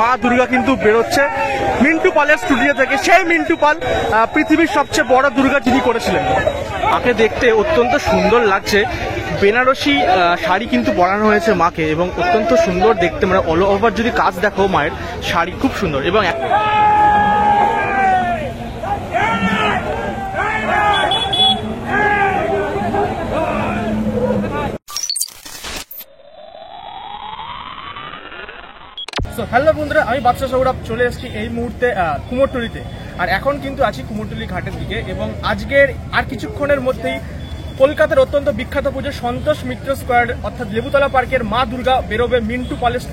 মা দুর্গা কিন্তু বেরোচ্ছে মিন্টু পালের স্টুডিও থেকে। সেই মিন্টু পাল পৃথিবীর সবচেয়ে বড় দুর্গা যিনি করেছিলেন। মাকে দেখতে অত্যন্ত সুন্দর লাগছে। বেনারসি শাড়ি কিন্তু পরানো হয়েছে মাকে এবং অত্যন্ত সুন্দর দেখতে, মানে অল ওভার যদি কাজ দেখো মায়ের শাড়ি খুব সুন্দর। এবং হ্যালো বন্ধুরা, আমি বাদশা সৌরভ চলে এসেছি এই মুহূর্তে কুমোরটুলিতে। আর এখন কিন্তু আছি কুমোরটুলি ঘাটের দিকে এবং আজকের আর কিছুক্ষণের মধ্যেই কলকাতার অত্যন্ত বিখ্যাত পুজো সন্তোষ মিত্র স্কোয়ার অর্থাৎ লেবুতলা পার্কের মা দুর্গা বেরোবে মিন্টু পালের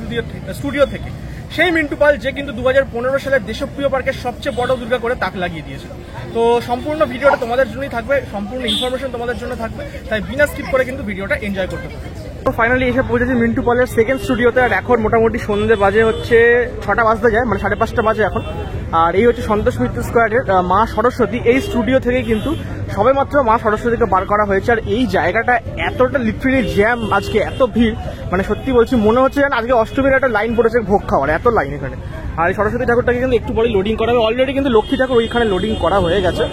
স্টুডিও থেকে। সেই মিন্টু পাল যে কিন্তু 2015 সালের দেশপ্রিয় পার্কের সবচেয়ে বড় দুর্গা করে তাক লাগিয়ে দিয়েছে। তো সম্পূর্ণ ভিডিওটা তোমাদের জন্যই থাকবে, সম্পূর্ণ ইনফরমেশন তোমাদের জন্য থাকবে, তাই বিনা স্কিপ করে কিন্তু ভিডিওটা এনজয় করতে পারবে। তো ফাইনালি এসে পৌঁছেছি মিন্টু পলের সেকেন্ড স্টুডিওতে। আর এখন মোটামুটি সন্ধ্যে বাজে হচ্ছে 6টা বাজতে যায়, মানে 5:30 বাজে এখন। আর এই হচ্ছে সন্তোষ মিত্র স্কোয়ারের মা সরস্বতী। এই স্টুডিও থেকে কিন্তু সবেমাত্র মা সরস্বতীকে বার করা হয়েছে। আর এই জায়গাটা এতটা লিটারেলি জ্যাম, আজকে এত ভিড়, মানে সত্যি বলছি মনে হচ্ছে যেন আজকে অষ্টমীর একটা লাইন পড়েছে ভোগ খাওয়ার, এত লাইন এখানে। আর এই সরস্বতী ঠাকুরটাকে কিন্তু একটু পরে লোডিং করা হবে। অলরেডি কিন্তু লক্ষ্মী ঠাকুর ওইখানে লোডিং করা হয়ে গেছে।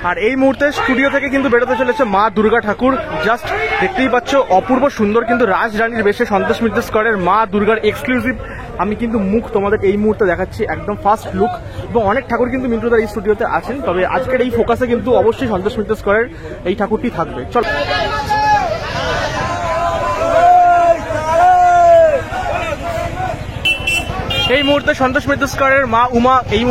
আর এই মুহূর্তে স্টুডিও থেকে কিন্তু বেরোতে চলেছে মা দুর্গা ঠাকুর। জাস্ট দেখতেই পাচ্ছ অপূর্ব সুন্দর কিন্তু রাজরানীর বেশে সন্তোষ মিত্র স্কোয়ারের মা দুর্গার এক্সক্লুসিভ আমি কিন্তু মুখ তোমাদের এই মুহূর্তে দেখাচ্ছি, একদম ফার্স্ট লুক। এবং অনেক ঠাকুর কিন্তু মিন্টুদার এই স্টুডিওতে আছেন, তবে আজকের এই ফোকাসে কিন্তু অবশ্যই সন্তোষ মিত্র স্কোয়ারের এই ঠাকুরটি থাকবে। চল এই মুহূর্তে সন্তোষ মিত্র স্কোয়ারের মা উমা এই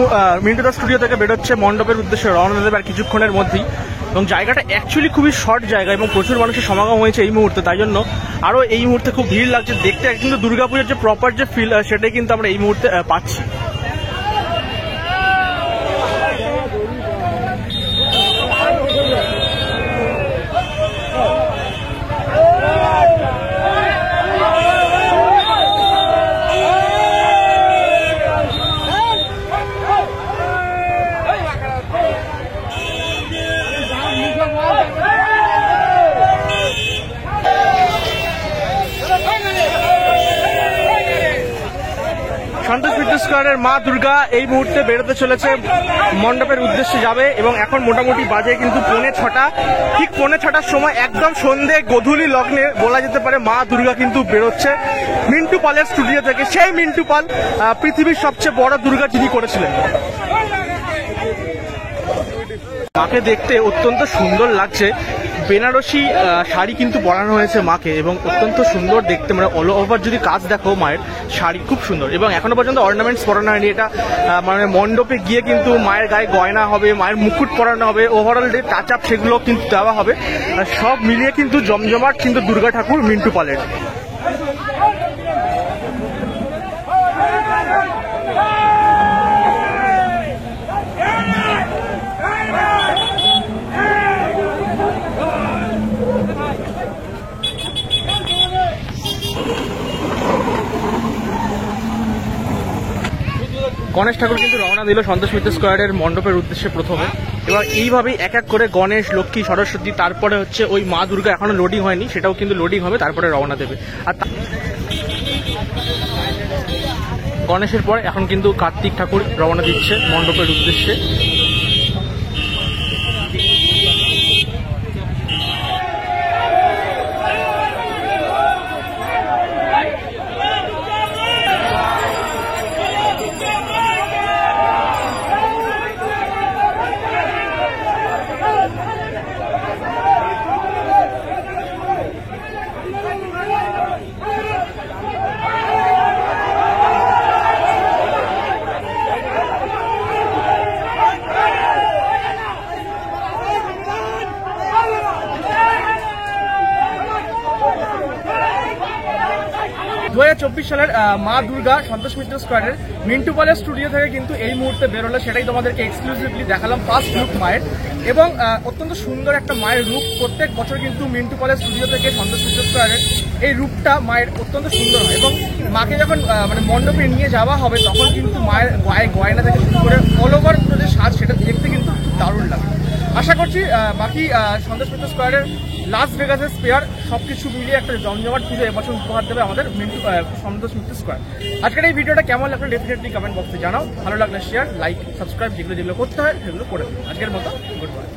মিন্টুদার স্টুডিও থেকে বেরোচ্ছে মণ্ডপের উদ্দেশ্যে রওনা দেবে আর কিছুক্ষণের মধ্যেই। এবং জায়গাটা অ্যাকচুয়ালি খুবই শর্ট জায়গা এবং প্রচুর মানুষের সমাগম হয়েছে এই মুহূর্তে, তাই জন্য আরও এই মুহূর্তে খুব ভিড় লাগছে দেখতে। কিন্তু দুর্গাপুজোর যে প্রপার যে ফিল সেটাই কিন্তু আমরা এই মুহূর্তে পাচ্ছি। সন্তোষ মিত্র স্কোয়ারের মা দুর্গা এই মুহূর্তে বেরোতে চলেছে, মণ্ডপের উদ্দেশ্যে যাবে। এবং এখন মোটামুটি বাজে কিন্তু 6:45। ঠিক 6:45 সময় একদম সন্ধে গোধূলি লগ্নে বলা যেতে পারে মা দুর্গা কিন্তু বেরোচ্ছে মিন্টু পালের স্টুডিও থেকে। সেই মিন্টু পাল পৃথিবীর সবচেয়ে বড় দুর্গা যিনি করেছিলেন। মাকে দেখতে অত্যন্ত সুন্দর লাগছে। বেনারসি শাড়ি কিন্তু পরানো হয়েছে মাকে এবং অত্যন্ত সুন্দর দেখতে, মানে অল ওভার যদি কাজ দেখো মায়ের শাড়ি খুব সুন্দর। এবং এখনো পর্যন্ত অর্নামেন্টস পরানো হয়নি। এটা মানে মণ্ডপে গিয়ে কিন্তু মায়ের গায়ে গয়না হবে, মায়ের মুকুট পরানো হবে, ওভারঅল যে টাচ আপ সেগুলো কিন্তু দেওয়া হবে। সব মিলিয়ে কিন্তু জমজমাট কিন্তু দুর্গা ঠাকুর মিন্টু পালের। গণেশ ঠাকুর কিন্তু রওনা দিল সন্তোষ মিত্র স্কোয়ারের মণ্ডপের উদ্দেশ্যে প্রথমে। এবার এইভাবেই এক এক করে গণেশ, লক্ষ্মী, সরস্বতী, তারপরে হচ্ছে ওই মা দুর্গা এখনো লোডিং হয়নি, সেটাও কিন্তু লোডিং হবে, তারপরে রওনা দেবে। আর গণেশের পর এখন কিন্তু কার্তিক ঠাকুর রওনা দিচ্ছে মণ্ডপের উদ্দেশ্যে। 2024 সালের মা দুর্গা সন্তোষ মিত্র স্কোয়ারের মিন্টু পালের স্টুডিও থেকে কিন্তু এই মুহূর্তে বেরোলো, সেটাই তোমাদেরকে এক্সক্লুসিভলি দেখালাম ফার্স্ট লুক মায়ের। এবং অত্যন্ত সুন্দর একটা মায়ের রূপ। প্রত্যেক বছর কিন্তু মিন্টু পালের স্টুডিও থেকে সন্তোষ মিত্র স্কোয়ারের এই রূপটা মায়ের অত্যন্ত সুন্দর হয়। এবং মাকে যখন মানে মণ্ডপে নিয়ে যাওয়া হবে তখন কিন্তু মায়ের গায়ে গয়না থেকে শুরু করে অল ওভার পুরো যে সাজ সেটা দেখতে কিন্তু দারুণ লাগে। আশা করছি বাকি সন্তোষ মিত্র স্কোয়ারের লাস ভেগাসের স্পেয়ার সবকিছু মিলিয়ে একটা জমজমাট পুজো এবছর উপহার দেবে আমাদের সন্তোষ মিত্র স্কোয়ার। আজকের এই ভিডিওটা কেমন লাগলো ডেফিনেটলি কমেন্ট বক্সে জানাও। ভালো লাগলে শেয়ার, লাইক, সাবস্ক্রাইব যেগুলো করতে হয় সেগুলো করে দিন। আজকের মতো গুড বাই।